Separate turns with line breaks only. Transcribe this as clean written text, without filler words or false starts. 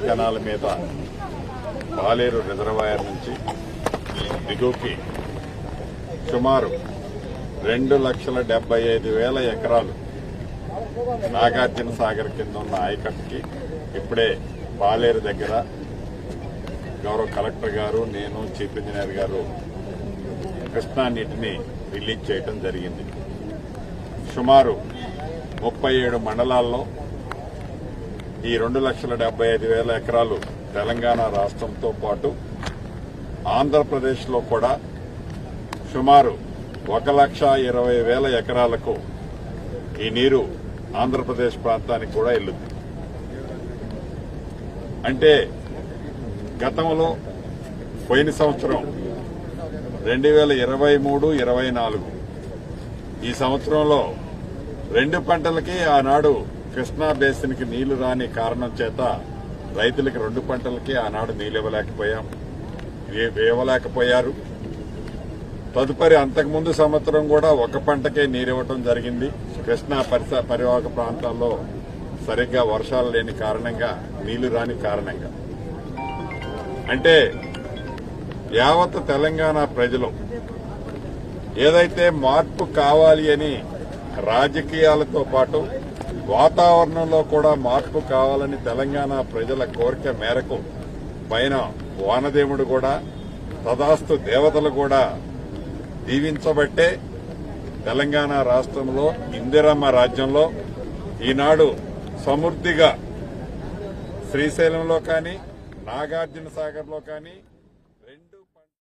Canal మీద పాలేరు reservoir నుంచి దిగువకి సుమారు 2,75,000 ఎకరాలు నాగార్జున సాగర్ కింద ఉన్న ఆయకట్టుకి ఇప్పుడే పాలేరు దగ్గర గౌరవ కలెక్టర్ గారు, నేను, చీఫ్ ఇంజనీర్ గారు కృష్ణా నీటిని రిలీజ్ చేయడం జరిగింది. సుమారు 37 మండలాల్లో ఈ 2,75,000 ఎకరాలు తెలంగాణ రాష్ట్రంతో పాటు ఆంధ్రప్రదేశ్లో కూడా సుమారు 1,20,000 ఎకరాలకు ఈ నీరు ఆంధ్రప్రదేశ్ ప్రాంతానికి కూడా వెళ్తుంది. అంటే గతంలో పోయిన సంవత్సరం 2023-24 ఈ సంవత్సరంలో 2 పంటలకి ఆనాడు కృష్ణా బేసిన్ కి నీళ్లు రాని కారణం చేత రైతులకి 2 పంటలకి ఆనాడు నీళ్లు ఇవ్వలేకపోయారు. తదుపరి అంతకుముందు సంవత్సరం కూడా 1 పంటకే నీరివ్వటం జరిగింది. కృష్ణా పరివాహక ప్రాంతాల్లో సరిగ్గా వర్షాలు లేని కారణంగా, నీళ్లు రాని కారణంగా. అంటే యావత్ తెలంగాణ ప్రజలు ఏదైతే మార్పు కావాలి అని రాజకీయాలతో పాటు వాతావరణంలో కూడా మార్పు కావాలని తెలంగాణ ప్రజల కోరిక మేరకు పైన వానదేవుడు కూడా, తదాస్తు దేవతలు కూడా దీవించబట్టే తెలంగాణ రాష్ట్రంలో ఇందిరమ్మ రాజ్యంలో ఈనాడు సమృద్దిగా శ్రీశైలంలో కానీ, నాగార్జున సాగర్లో కానీ